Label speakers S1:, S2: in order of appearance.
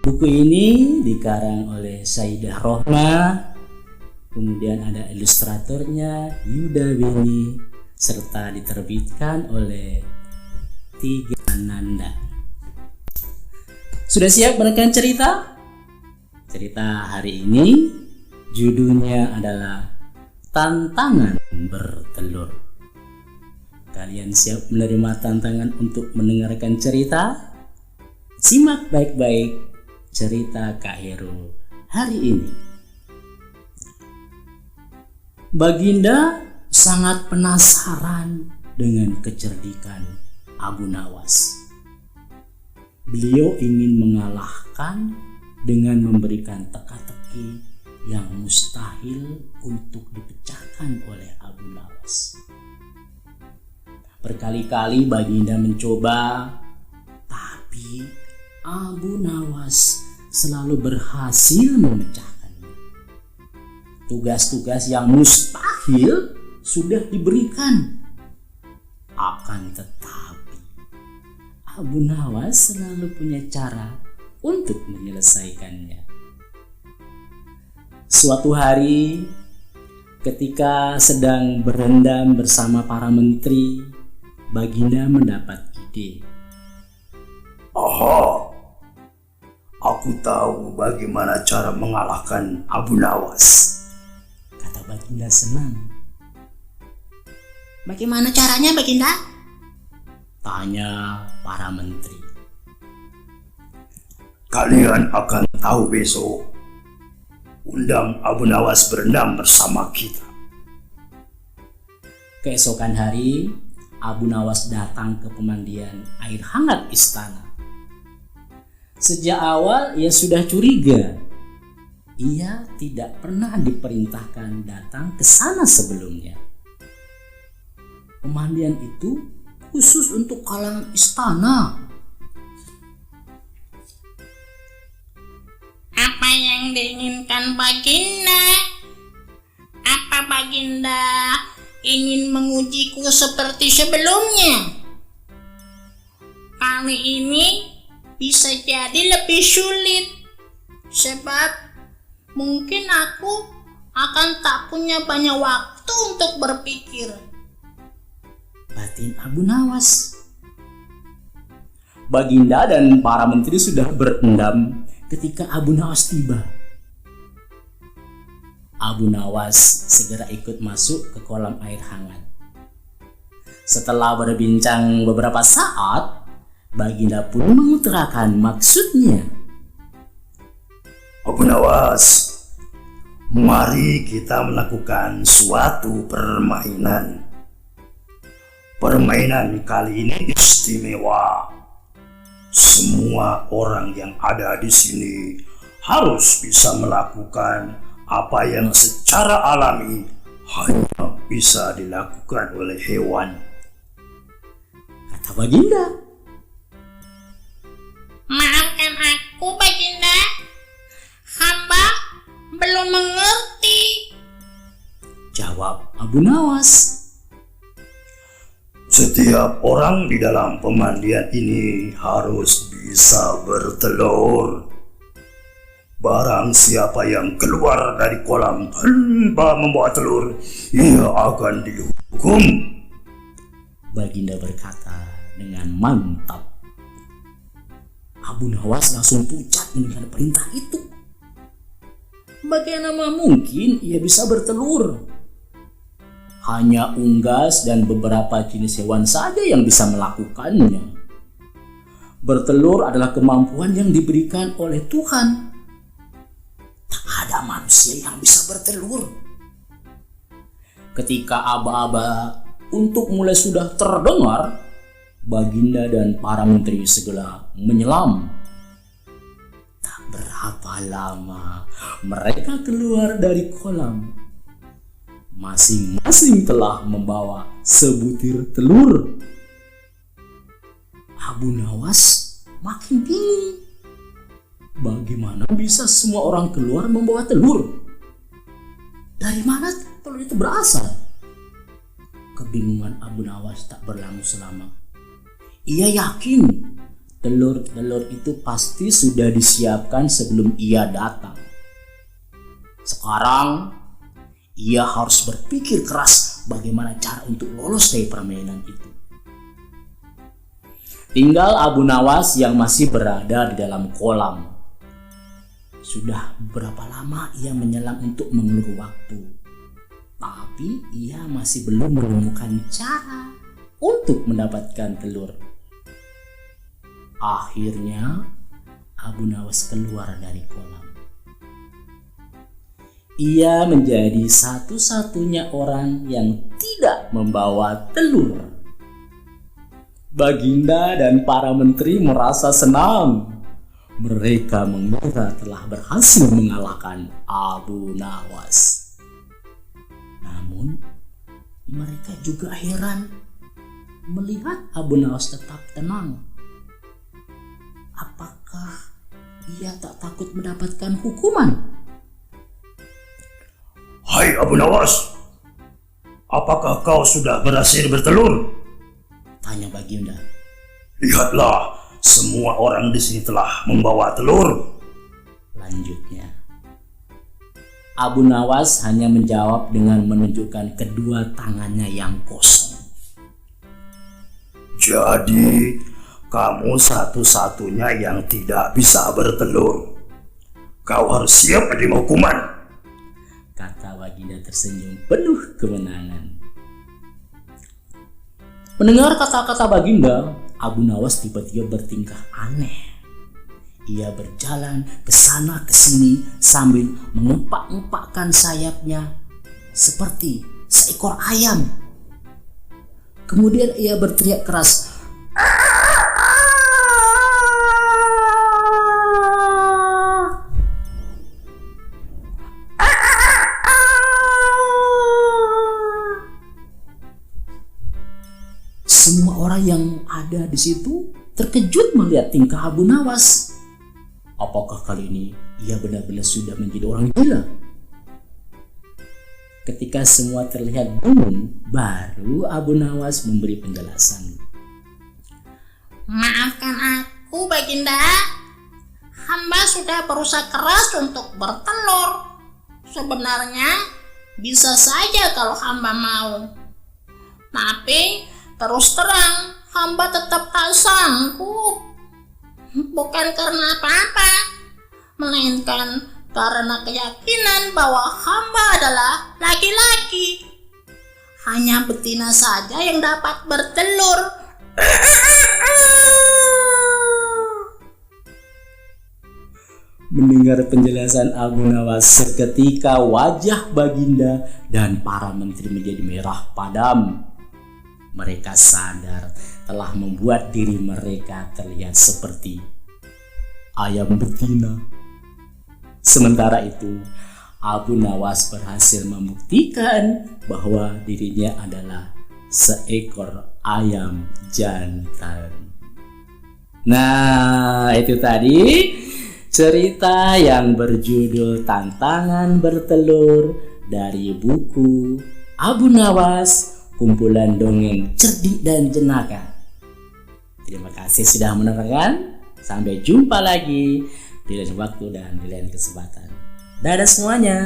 S1: Buku ini dikarang oleh Saidah Rohma, kemudian ada ilustratornya Yuda Beni, serta diterbitkan oleh Tiga Nanda. Sudah siap menekan cerita? Cerita hari ini judulnya adalah Tantangan Bertelur. Kalian siap menerima tantangan untuk mendengarkan cerita? Simak baik-baik cerita Kak Heru hari ini. Baginda sangat penasaran dengan kecerdikan Abu Nawas. Beliau ingin mengalahkan dengan memberikan teka-teki yang mustahil untuk dipecahkan oleh Abu Nawas. Berkali-kali Baginda mencoba, tapi Abu Nawas selalu berhasil memecahkannya. Tugas-tugas yang mustahil sudah diberikan. Akan tetapi Abu Nawas selalu punya cara untuk menyelesaikannya. Suatu hari ketika sedang berendam bersama para menteri, Baginda mendapat ide.
S2: Aha, aku tahu bagaimana cara mengalahkan Abu Nawas,
S1: kata Baginda senang.
S3: Bagaimana caranya, Baginda?
S1: Tanya para menteri.
S2: Kalian akan tahu besok. Undang Abu Nawas berendam bersama kita.
S1: Keesokan hari, Abu Nawas datang ke pemandian air hangat istana. Sejak awal ia sudah curiga. Ia tidak pernah diperintahkan datang ke sana sebelumnya. Pemandian itu khusus untuk kalangan istana.
S3: Apa yang diinginkan Baginda? Apa Baginda ingin mengujiku seperti sebelumnya? Kali ini bisa jadi lebih sulit, sebab mungkin aku akan tak punya banyak waktu untuk berpikir.
S1: Batin Abu Nawas. Baginda dan para menteri sudah berendam ketika Abu Nawas tiba. Abu Nawas segera ikut masuk ke kolam air hangat. Setelah berbincang beberapa saat, Baginda pun mengutarakan maksudnya.
S2: Abu Nawas, mari kita melakukan suatu permainan. Permainan kali ini istimewa. Semua orang yang ada di sini harus bisa melakukan apa yang secara alami hanya bisa dilakukan oleh hewan,
S1: kata Baginda.
S3: Maafkan aku, Baginda. Hamba belum mengerti,
S1: jawab Abu Nawas.
S2: Setiap orang di dalam pemandian ini harus bisa bertelur. Barang siapa yang keluar dari kolam tanpa membawa telur, ia akan dihukum,
S1: Baginda berkata dengan mantap. Abu Nawas langsung pucat mendengar perintah itu. Bagaimana mungkin ia bisa bertelur? Hanya unggas dan beberapa jenis hewan saja yang bisa melakukannya. Bertelur adalah kemampuan yang diberikan oleh Tuhan. Tak ada manusia yang bisa bertelur. Ketika aba-aba untuk mulai sudah terdengar, Baginda dan para menteri segera menyelam. Tak berapa lama mereka keluar dari kolam. Masing-masing telah membawa sebutir telur. Abu Nawas makin bingung. Bagaimana bisa semua orang keluar membawa telur? Dari mana telur itu berasal? Kebingungan Abu Nawas tak berlangsung lama. Ia yakin Telur-telur itu pasti sudah disiapkan sebelum ia datang. Sekarang, ia harus berpikir keras bagaimana cara untuk lolos dari permainan itu. Tinggal Abu Nawas yang masih berada di dalam kolam. Sudah berapa lama ia menyelam untuk mengulur waktu, tapi ia masih belum menemukan cara untuk mendapatkan telur. Akhirnya, Abu Nawas keluar dari kolam. Ia menjadi satu-satunya orang yang tidak membawa telur. Baginda dan para menteri merasa senang. Mereka mengira telah berhasil mengalahkan Abu Nawas. Namun, mereka juga heran melihat Abu Nawas tetap tenang. Apakah ia tak takut mendapatkan hukuman?
S2: Hai Abu Nawas, apakah kau sudah berhasil bertelur?
S1: Tanya Baginda.
S2: Lihatlah, semua orang di sini telah membawa telur.
S1: Lanjutnya, Abu Nawas hanya menjawab dengan menunjukkan kedua tangannya yang kosong.
S2: Jadi, kamu satu-satunya yang tidak bisa bertelur. Kau harus siap menerima hukuman,
S1: kata Baginda tersenyum penuh kemenangan. Mendengar kata-kata Baginda, Abu Nawas tiba-tiba bertingkah aneh. Ia berjalan ke sana ke sini sambil mengepak-ngepakkan sayapnya seperti seekor ayam. Kemudian ia berteriak keras, semua orang yang ada di situ terkejut melihat tingkah Abu Nawas. Apakah kali ini ia benar-benar sudah menjadi orang gila? Ketika semua terlihat bingung, baru Abu Nawas memberi penjelasan.
S3: Maafkan aku, Baginda. Hamba sudah berusaha keras untuk bertelur. Sebenarnya bisa saja kalau hamba mau. Tapi terus terang, hamba tetap tak sanggup. Bukan karena apa-apa, melainkan karena keyakinan bahwa hamba adalah laki-laki. Hanya betina saja yang dapat bertelur.
S1: Mendengar penjelasan Abu Nawas, seketika wajah Baginda dan para menteri menjadi merah padam. Mereka sadar telah membuat diri mereka terlihat seperti ayam betina. Sementara itu, Abu Nawas berhasil membuktikan bahwa dirinya adalah seekor ayam jantan. Nah, itu tadi cerita yang berjudul Tantangan Bertelur dari buku Abu Nawas, kumpulan dongeng cerdik dan jenaka. Terima kasih sudah mendengarkan. Sampai jumpa lagi di lain waktu dan di lain kesempatan. Dadah semuanya.